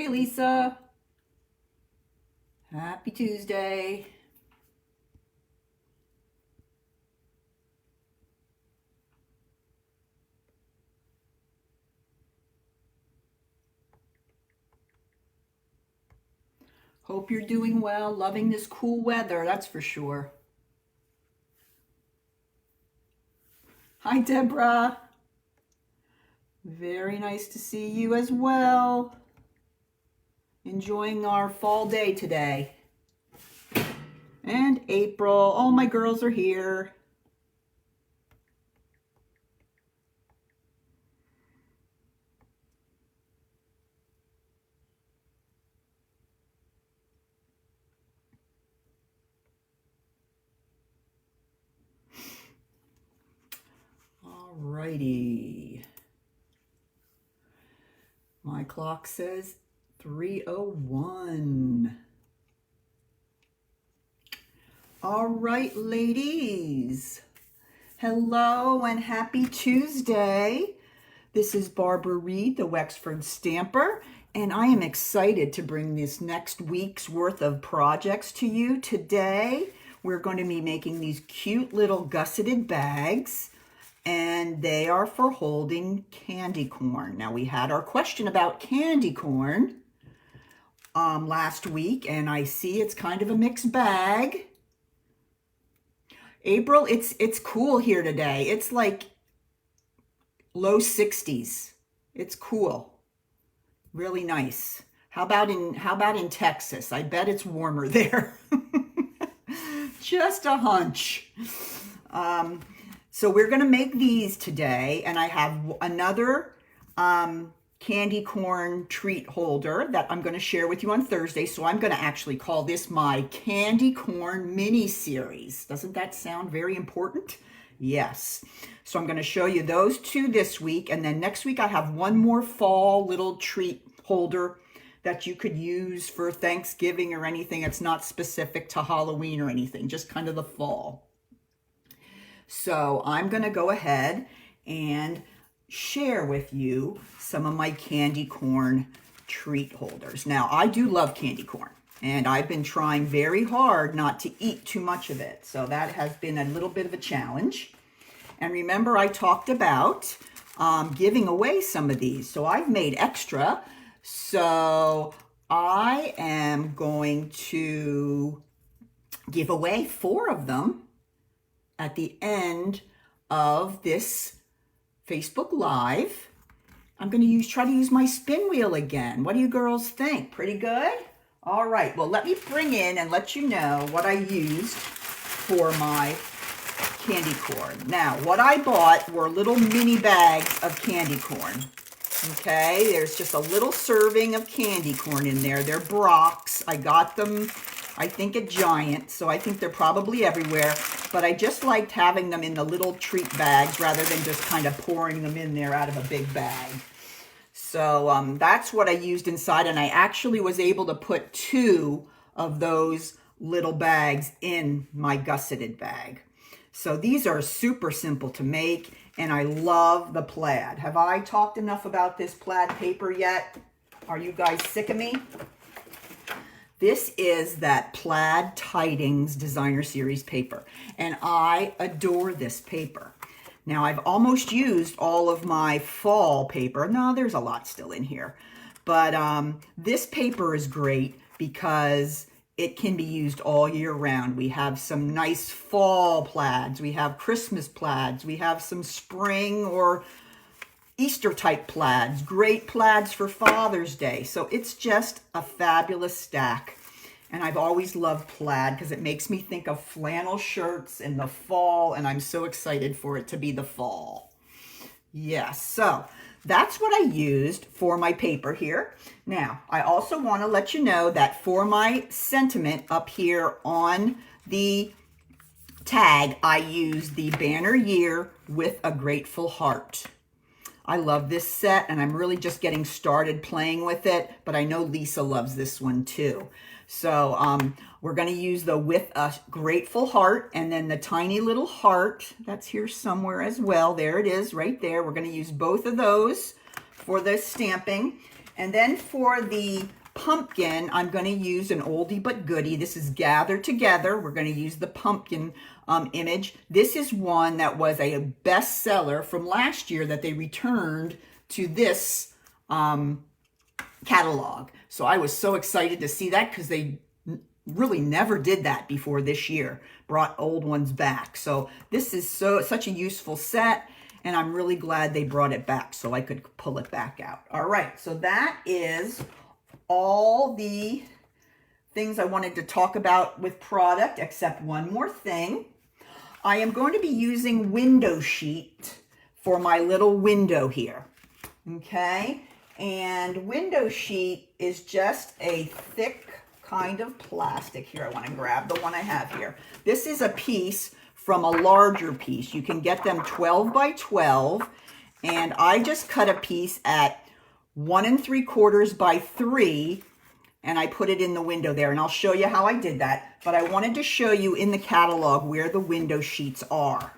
Hey, Lisa. Happy Tuesday. Hope you're doing well, loving this cool weather, that's for sure. Hi, Deborah. Very nice to see you as well. Enjoying our fall day today. And April. All my girls are here. Alrighty. My clock says 3:01. All right, ladies. Hello and happy Tuesday. This is Barbara Reed, the Wexford Stamper, and I am excited to bring this next week's worth of projects to you. Today, we're going to be making these cute little gusseted bags, and they are for holding candy corn. Now, we had our question about candy corn last week, and I see it's kind of a mixed bag. April, it's cool here today. It's like low 60s. It's cool. Really nice. How about in Texas? I bet it's warmer there. Just a hunch. So we're going to make these today, and I have another candy corn treat holder that I'm going to share with you on Thursday. So I'm going to actually call this my candy corn mini series. Doesn't that sound very important? Yes. So I'm going to show you those two this week, and then next week I have one more fall little treat holder that you could use for Thanksgiving or anything. It's not specific to Halloween or anything, just kind of the fall. So I'm going to go ahead and share with you some of my candy corn treat holders. Now, I do love candy corn, and I've been trying very hard not to eat too much of it. So that has been a little bit of a challenge. And remember, I talked about giving away some of these. So I've made extra. So I am going to give away 4 of them at the end of this Facebook Live. I'm going to try to use my spin wheel again. What do you girls think? Pretty good? All right. Well, let me bring in and let you know what I used for my candy corn. Now, what I bought were little mini bags of candy corn. Okay, there's just a little serving of candy corn in there. They're Brock's. I got them, I think, at Giant, so I think they're probably everywhere. But I just liked having them in the little treat bags rather than just kind of pouring them in there out of a big bag. So that's what I used inside, and I actually was able to put 2 of those little bags in my gusseted bag. So these are super simple to make, and I love the plaid. Have I talked enough about this plaid paper yet? Are you guys sick of me? This is that Plaid Tidings Designer Series paper, and I adore this paper. Now, I've almost used all of my fall paper. No, there's a lot still in here. But this paper is great because it can be used all year round. We have some nice fall plaids. We have Christmas plaids. We have some spring or Easter type plaids. Great plaids for Father's Day. So it's just a fabulous stack. And I've always loved plaid because it makes me think of flannel shirts in the fall, and I'm so excited for it to be the fall. Yes, so that's what I used for my paper here. Now, I also want to let you know that for my sentiment up here on the tag, I used the banner year with a grateful heart. I love this set, and I'm really just getting started playing with it, but I know Lisa loves this one too. So we're going to use the with a grateful heart, and then the tiny little heart that's here somewhere as well. There it is right there. We're going to use both of those for the stamping. And then for the pumpkin, I'm going to use an oldie but goodie. This is Gathered Together. We're going to use the pumpkin image. This is one that was a bestseller from last year that they returned to this catalog. So I was so excited to see that because they really never did that before this year, brought old ones back. So this is such a useful set, and I'm really glad they brought it back so I could pull it back out. All right, so that is all the things I wanted to talk about with product, except one more thing. I am going to be using window sheet for my little window here, okay? And window sheet is just a thick kind of plastic. Here, I want to grab the one I have here. This is a piece from a larger piece. You can get them 12 by 12, and I just cut a piece at 1 3/4 by 3, and I put it in the window there, and I'll show you how I did that. But I wanted to show you in the catalog where the window sheets are.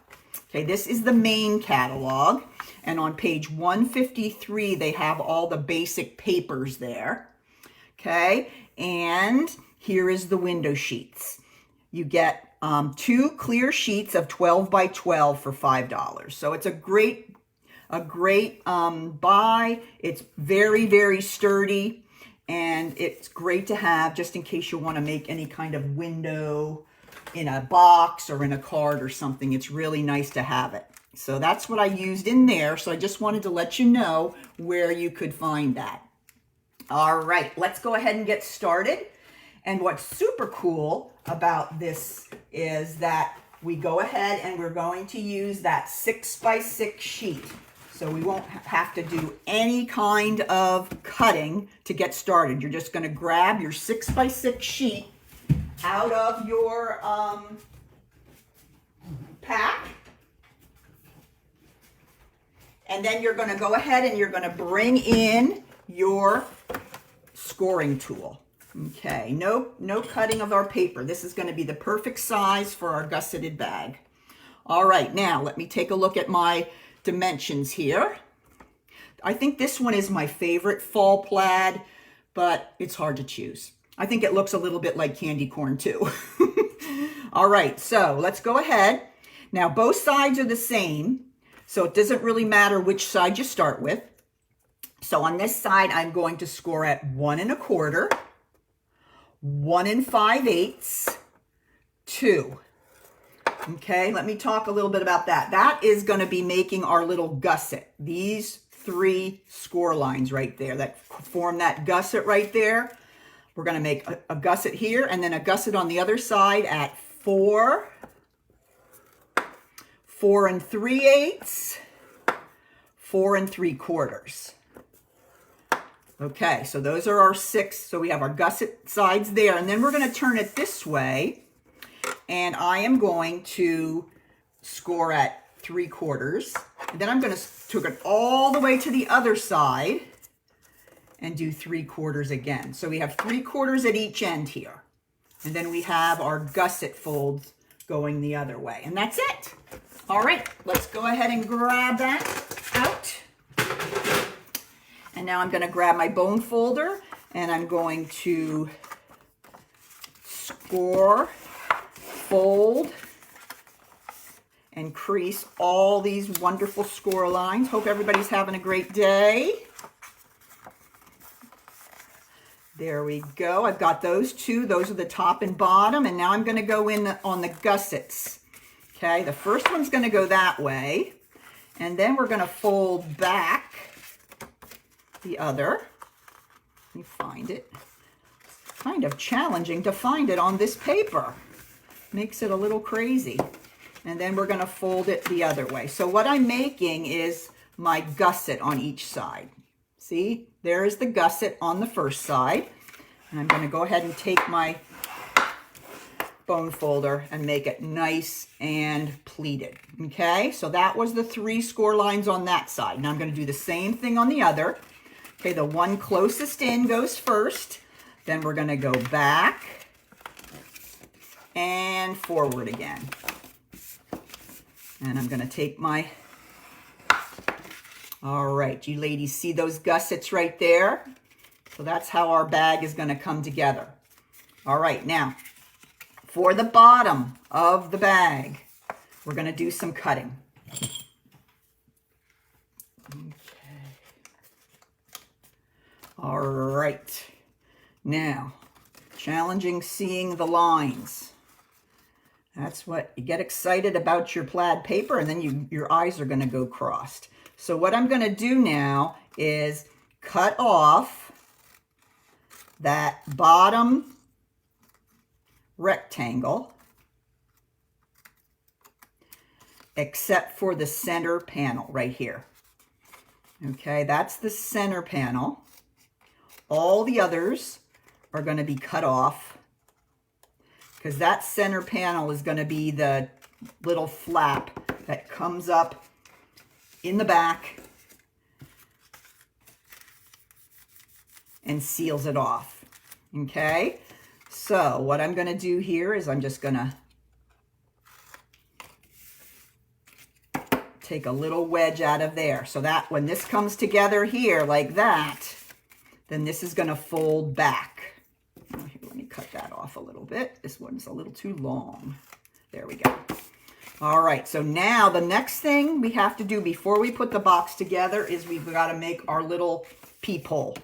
Okay, this is the main catalog, and on page 153, they have all the basic papers there. Okay, and here is the window sheets. You get 2 clear sheets of 12 by 12 for $5. So it's a great buy. It's very, very sturdy, and it's great to have just in case you want to make any kind of window in a box or in a card or something. It's really nice to have it. So that's what I used in there. So I just wanted to let you know where you could find that. All right, let's go ahead and get started. And what's super cool about this is that we go ahead and we're going to use that 6 by 6 sheet. So we won't have to do any kind of cutting to get started. You're just going to grab your 6 by 6 sheet out of your pack. And then you're going to go ahead and you're going to bring in your scoring tool. Okay, no cutting of our paper. This is going to be the perfect size for our gusseted bag. All right, now let me take a look at my dimensions here. I think this one is my favorite fall plaid, but it's hard to choose. I think it looks a little bit like candy corn too. All right, so let's go ahead. Now both sides are the same, so it doesn't really matter which side you start with. So on this side, I'm going to score at 1 1/4, 1 5/8, 2. Okay, let me talk a little bit about that. That is going to be making our little gusset. These 3 score lines right there that form that gusset right there. We're going to make a gusset here and then a gusset on the other side at 4, 4 3/8, 4 3/4. Okay, so those are our 6. So we have our gusset sides there, and then we're going to turn it this way, and I am going to score at 3/4. And then I'm going to take it all the way to the other side and do 3/4 again. So we have 3/4 at each end here. And then we have our gusset folds going the other way. And that's it. All right, let's go ahead and grab that out. And now I'm going to grab my bone folder, and I'm going to score, fold, and crease all these wonderful score lines. Hope everybody's having a great day. There we go. I've got those 2. Those are the top and bottom. And now I'm going to go in on the gussets. Okay, the first one's going to go that way. And then we're going to fold back the other. Let me find it. It's kind of challenging to find it on this paper. Makes it a little crazy. And then we're going to fold it the other way. So what I'm making is my gusset on each side. See, there is the gusset on the first side. And I'm going to go ahead and take my bone folder and make it nice and pleated. Okay, so that was the 3 score lines on that side. Now I'm going to do the same thing on the other. Okay, the one closest in goes first. Then we're going to go back and forward again. And I'm going to take my, all right, you ladies see those gussets right there? So that's how our bag is going to come together. All right, now for the bottom of the bag, we're going to do some cutting. Okay. All right. Now, challenging seeing the lines. That's what you get excited about your plaid paper, and then your eyes are going to go crossed. So what I'm going to do now is cut off that bottom rectangle, except for the center panel right here. Okay, that's the center panel. All the others are going to be cut off, because that center panel is going to be the little flap that comes up in the back and seals it off. Okay, so what I'm going to do here is I'm just going to take a little wedge out of there, so that when this comes together here like that, then this is going to fold back. Here, let me cut that off a little bit. This one's a little too long. There we go. All right, so now the next thing we have to do before we put the box together is we've got to make our little peephole.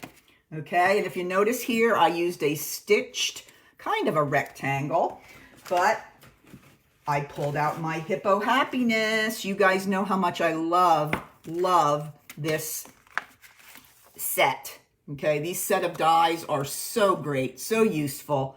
Okay, and if you notice here, I used a stitched kind of a rectangle, but I pulled out my Hippo Happiness. You guys know how much I love this set. Okay, these set of dies are so great, so useful,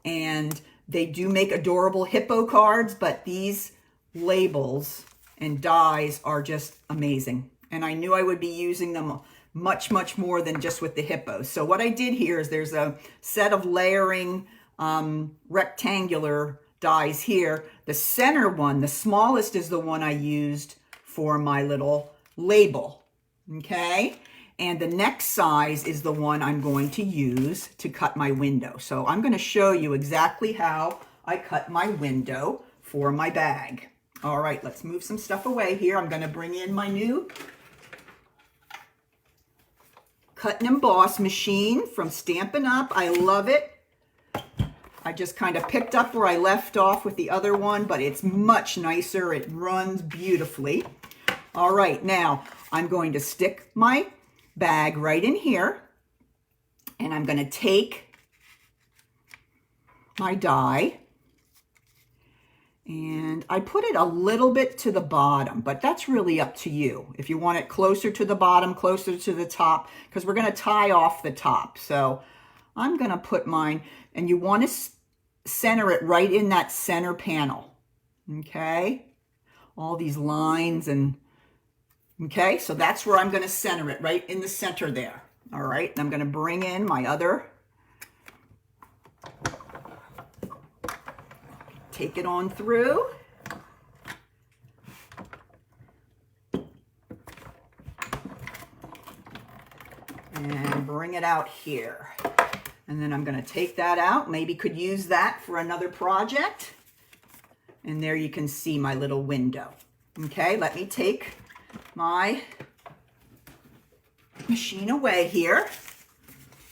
and they do make adorable hippo cards, but these labels and dies are just amazing. And I knew I would be using them much, much more than just with the hippos. So what I did here is there's a set of layering rectangular dies here. The center one, the smallest, is the one I used for my little label. Okay? And the next size is the one I'm going to use to cut my window. So I'm going to show you exactly how I cut my window for my bag. All right, let's move some stuff away here. I'm going to bring in my new cut and emboss machine from Stampin' Up. I love it. I just kind of picked up where I left off with the other one, but it's much nicer. It runs beautifully. All right, now I'm going to stick my bag right in here, and I'm going to take my die, and I put it a little bit to the bottom, but that's really up to you. If you want it closer to the bottom, closer to the top, because we're going to tie off the top. So I'm going to put mine, and you want to center it right in that center panel. Okay, all these lines and okay, so that's where I'm going to center it, right in the center there. All right, and I'm going to bring in my other, take it on through. And bring it out here. And then I'm going to take that out. Maybe could use that for another project. And there you can see my little window. Okay, let me take my machine away here.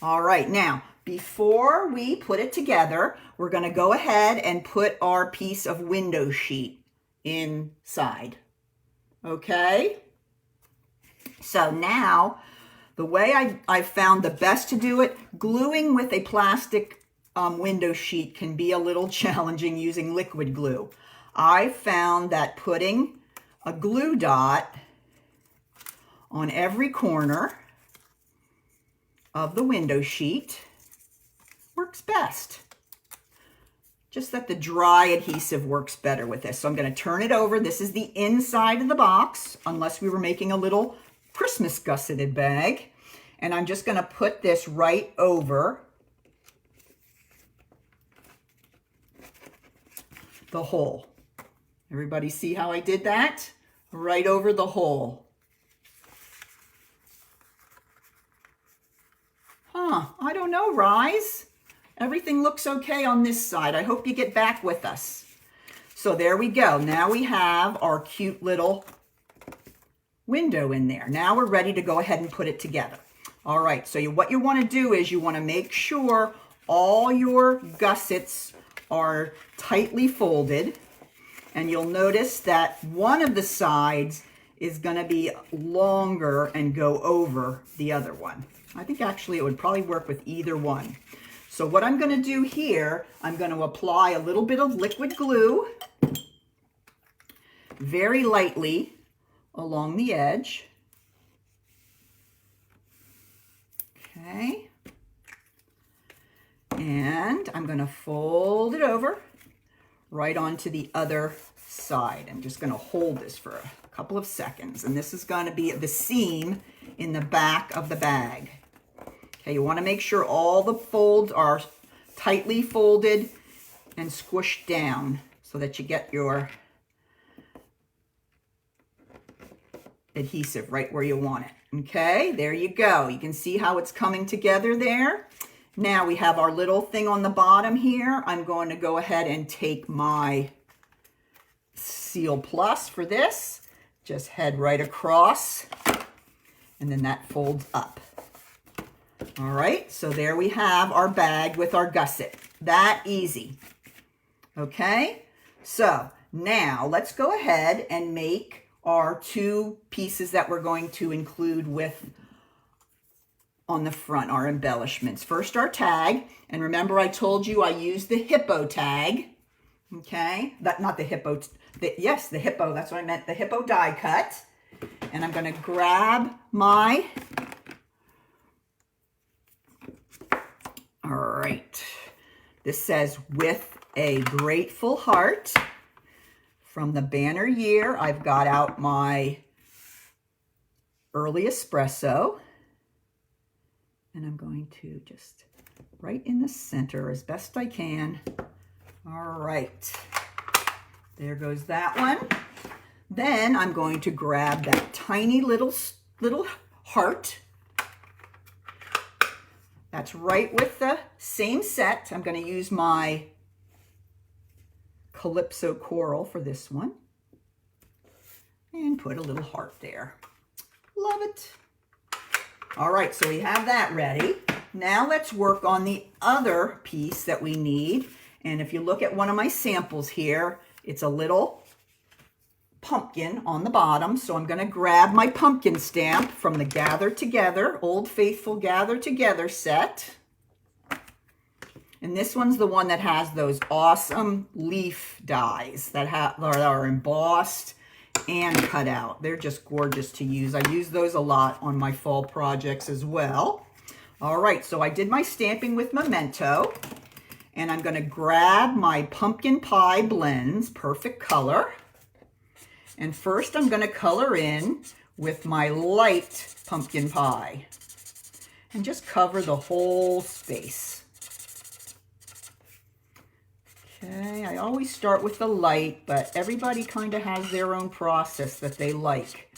All right, now before we put it together, we're going to go ahead and put our piece of window sheet inside. Okay, so now the way I found the best to do it, gluing with a plastic window sheet can be a little challenging using liquid glue. I found that putting a glue dot on every corner of the window sheet works best. Just that the dry adhesive works better with this. So I'm going to turn it over. This is the inside of the box, unless we were making a little Christmas gusseted bag. And I'm just going to put this right over the hole. Everybody see how I did that? Right over the hole. I don't know, Rise. Everything looks okay on this side. I hope you get back with us. So there we go. Now we have our cute little window in there. Now we're ready to go ahead and put it together. All right, so what you want to do is you want to make sure all your gussets are tightly folded, and you'll notice that one of the sides is going to be longer and go over the other one. I think actually it would probably work with either one. So what I'm going to do here, I'm going to apply a little bit of liquid glue very lightly along the edge. Okay. And I'm going to fold it over right onto the other side. I'm just going to hold this for a couple of seconds. And this is going to be the seam in the back of the bag. Okay, you want to make sure all the folds are tightly folded and squished down so that you get your adhesive right where you want it. Okay, there you go. You can see how it's coming together there. Now we have our little thing on the bottom here. I'm going to go ahead and take my Seal Plus for this. Just head right across, and then that folds up. All right, so there we have our bag with our gusset. That easy. Okay, so now let's go ahead and make our two pieces that we're going to include with on the front, our embellishments. First, our tag, and remember I told you I used the hippo tag. Okay, not the hippo, yes, the hippo, that's what I meant, the hippo die cut. And I'm going to grab my, all right, this says with a grateful heart. From the banner year, I've got out my early espresso, and I'm going to just right in the center as best I can. All right, there goes that one. Then I'm going to grab that tiny little heart. That's right with the same set. I'm going to use my Calypso Coral for this one. And put a little heart there. Love it. All right, so we have that ready. Now let's work on the other piece that we need. And if you look at one of my samples here, it's a little pumpkin on the bottom. So I'm going to grab my pumpkin stamp from the Gather Together, Old Faithful Gather Together set. And this one's the one that has those awesome leaf dies that are embossed and cut out. They're just gorgeous to use. I use those a lot on my fall projects as well. All right, so I did my stamping with Memento. And I'm going to grab my Pumpkin Pie Blends Perfect Color. And first I'm going to color in with my light pumpkin pie. And just cover the whole space. Okay, I always start with the light, but everybody kind of has their own process that they like.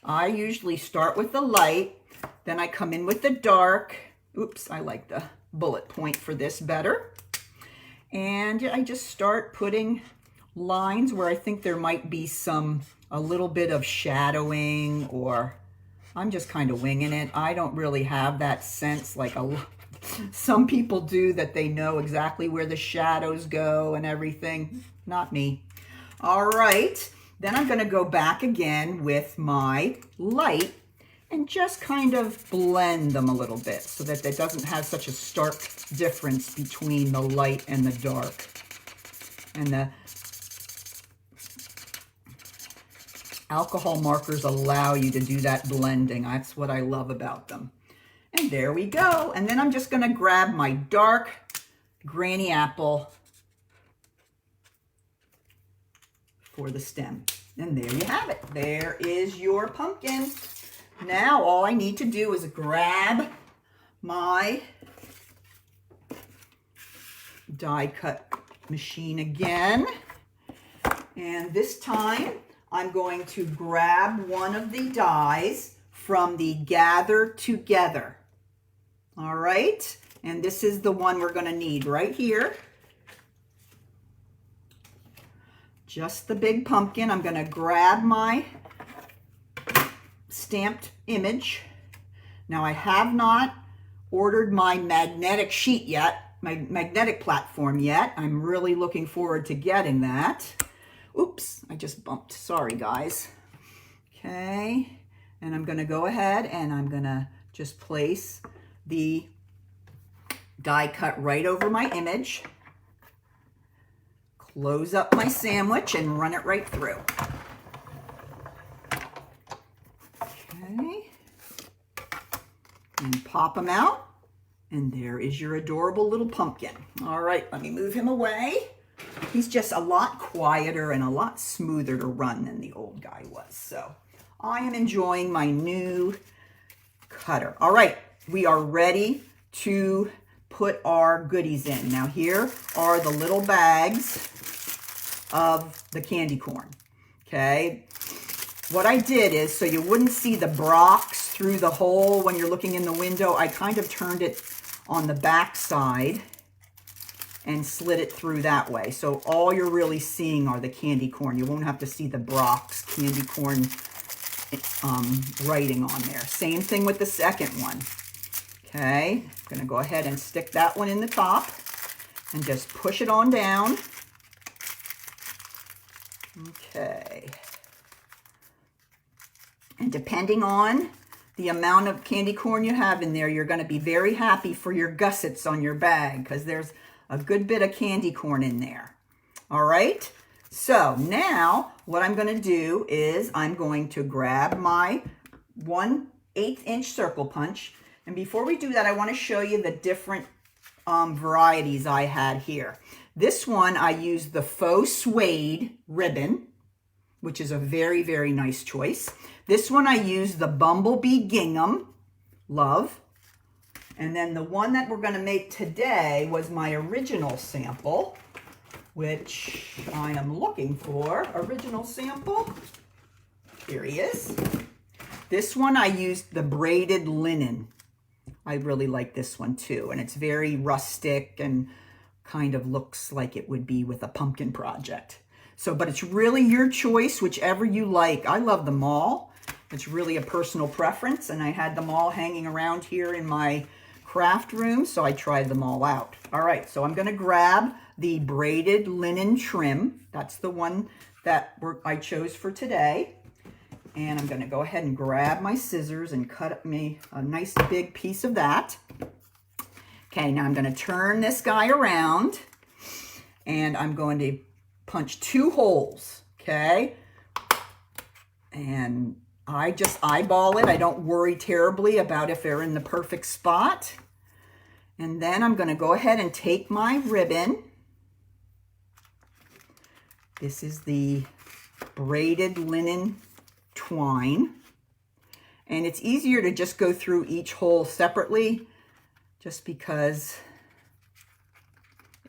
I usually start with the light, then I come in with the dark. Oops, I like the bullet point for this better. And I just start putting lines where I think there might be a little bit of shadowing, or I'm just kind of winging it. I don't really have that sense like some people do, that they know exactly where the shadows go and everything. Not me. All right, then I'm going to go back again with my light and just kind of blend them a little bit so that it doesn't have such a stark difference between the light and the dark. And the alcohol markers allow you to do that blending. That's what I love about them. And there we go. And then I'm just going to grab my dark Granny Apple for the stem. And there you have it. There is your pumpkin. Now all I need to do is grab my die cut machine again. And this time I'm going to grab one of the dies from the Gather Together. All right, and this is the one we're going to need right here. Just the big pumpkin. I'm going to grab my stamped image. Now I have not ordered my magnetic sheet yet, my magnetic platform yet. I'm really looking forward to getting that. Oops, I just bumped, sorry guys. Okay, and I'm gonna go ahead and I'm gonna just place the die cut right over my image, close up my sandwich and run it right through. Okay, and pop them out, and there is your adorable little pumpkin. All right, let me move him away. He's just a lot quieter and a lot smoother to run than the old guy was. So I am enjoying my new cutter. All right, we are ready to put our goodies in. Now here are the little bags of the candy corn. Okay, what I did is, so you wouldn't see the Brox through the hole when you're looking in the window, I kind of turned it on the back side and slid it through that way. So all you're really seeing are the candy corn. You won't have to see the Brox candy corn writing on there. Same thing with the second one. Okay, I'm gonna go ahead and stick that one in the top and just push it on down. Okay. And depending on the amount of candy corn you have in there, you're going to be very happy for your gussets on your bag because there's a good bit of candy corn in there. All right. So now what I'm going to do is I'm going to grab my 1/8 inch circle punch. And before we do that, I want to show you the different varieties I had here. This one, I used the faux suede ribbon, which is a very, very nice choice. This one I used the Bumblebee Gingham, love. And then the one that we're gonna make today was my original sample, which I am looking for. Original sample, here he is. This one I used the braided linen. I really like this one too. And it's very rustic and kind of looks like it would be with a pumpkin project. So, but it's really your choice, whichever you like. I love them all. It's really a personal preference, and I had them all hanging around here in my craft room, so I tried them all out. All right, so I'm gonna grab the braided linen trim. That's the one that I chose for today. And I'm gonna go ahead and grab my scissors and cut me a nice big piece of that. Okay, now I'm gonna turn this guy around, and I'm going to punch 2 holes, okay? And I just eyeball it. I don't worry terribly about if they're in the perfect spot. And then I'm going to go ahead and take my ribbon. This is the braided linen twine. And it's easier to just go through each hole separately just because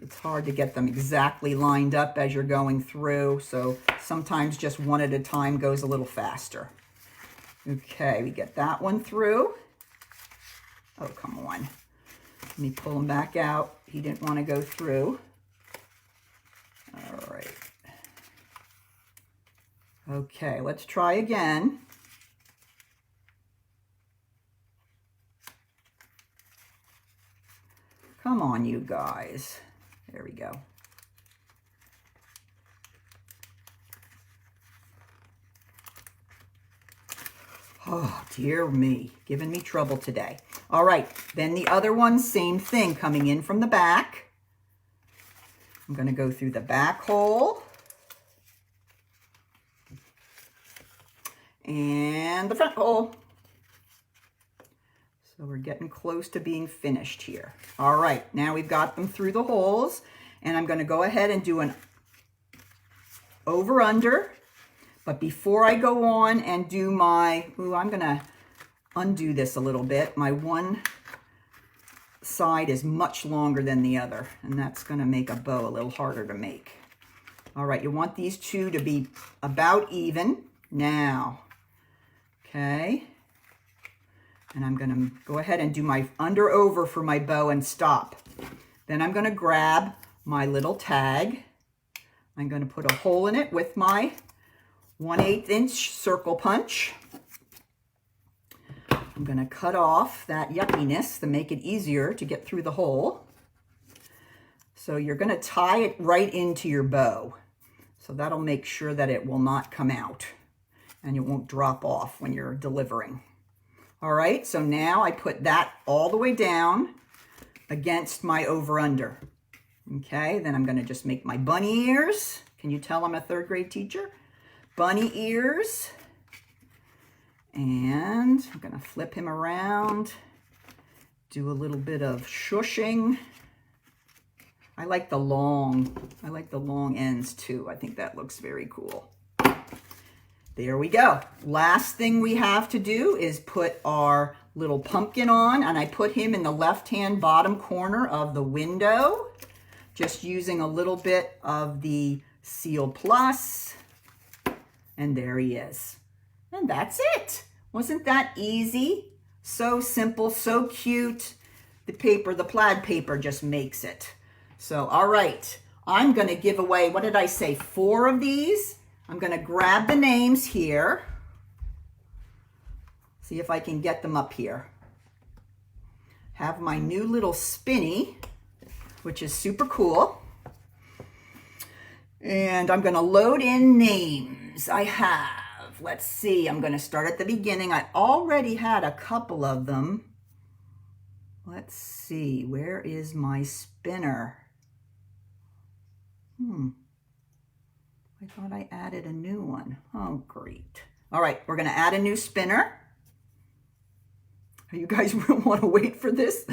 it's hard to get them exactly lined up as you're going through. So sometimes just one at a time goes a little faster. Okay, we get that one through. Oh, come on. Let me pull him back out. He didn't want to go through. All right. Okay, let's try again. Come on, you guys. There we go. Oh, dear me, giving me trouble today. All right, then the other one, same thing, coming in from the back. I'm going to go through the back hole and the front hole. So we're getting close to being finished here. All right, now we've got them through the holes, and I'm going to go ahead and do an over-under. But before I go on and do my, I'm going to undo this a little bit. My one side is much longer than the other, and that's going to make a bow a little harder to make. All right, you want these two to be about even now. Okay. And I'm going to go ahead and do my under over for my bow and stop. Then I'm going to grab my little tag. I'm going to put a hole in it with my 1/8 inch circle punch. I'm going to cut off that yuckiness to make it easier to get through the hole. So you're going to tie it right into your bow. So that'll make sure that it will not come out and it won't drop off when you're delivering. All right, so now I put that all the way down against my over-under. Okay, then I'm going to just make my bunny ears. Can you tell I'm a third grade teacher? Bunny ears. And I'm going to flip him around, do a little bit of shushing. I like the long ends too. I think that looks very cool. There we go. Last thing we have to do is put our little pumpkin on, and I put him in the left-hand bottom corner of the window, just using a little bit of the Seal Plus, and there he is. And that's it. Wasn't that easy? So simple, so cute. The paper, the plaid paper just makes it. So, all right, I'm going to give away, what did I say, 4 of these? I'm going to grab the names here. See if I can get them up here. Have my new little spinny, which is super cool. And I'm going to load in names. I have, let's see, I'm going to start at the beginning. I already had a couple of them. Let's see, where is my spinner? I thought I added a new one. Oh, great. All right, we're going to add a new spinner. You guys want to wait for this?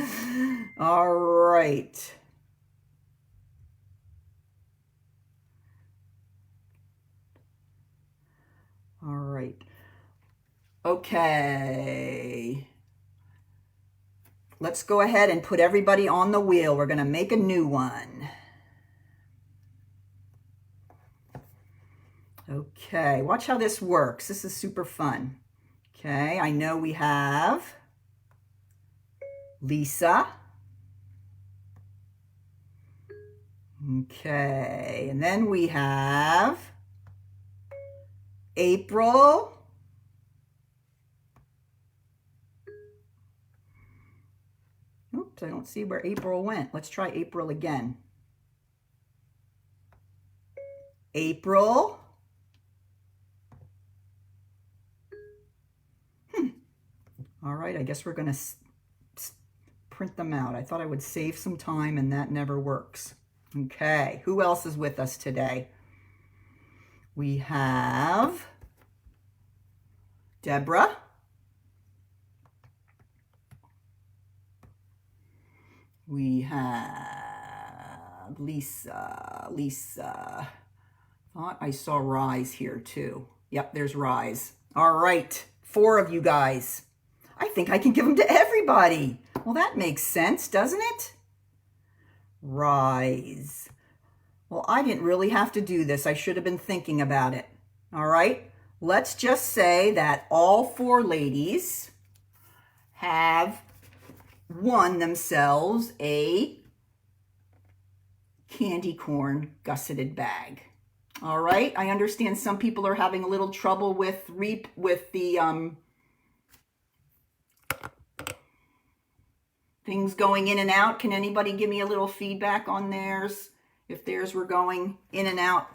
All right. All right. Okay. Let's go ahead and put everybody on the wheel. We're going to make a new one. Okay, watch how this works. This is super fun. Okay, I know we have Lisa. Okay, and then we have April. Oops, I don't see where April went. Let's try April again. April. All right, I guess we're going to print them out. I thought I would save some time, and that never works. Okay, who else is with us today? We have Deborah. We have Lisa. Thought I saw Rise here too. Yep, there's Rise. All right, 4 of you guys. I think I can give them to everybody. Well, that makes sense, doesn't it? Rise. Well, I didn't really have to do this. I should have been thinking about it. All right, let's just say that all 4 ladies have won themselves a candy corn gusseted bag. All right, I understand some people are having a little trouble with the things going in and out. Can anybody give me a little feedback on theirs? If theirs were going in and out.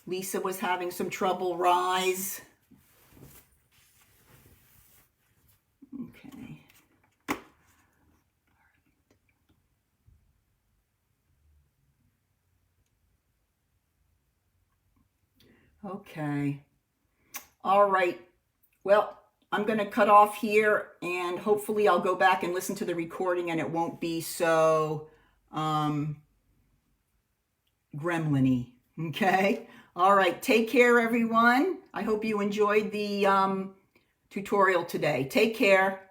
Lisa was having some trouble. Rise. Okay. Okay. All right. Well, I'm going to cut off here, and hopefully I'll go back and listen to the recording and it won't be so gremlin-y. Okay? All right. Take care, everyone. I hope you enjoyed the tutorial today. Take care.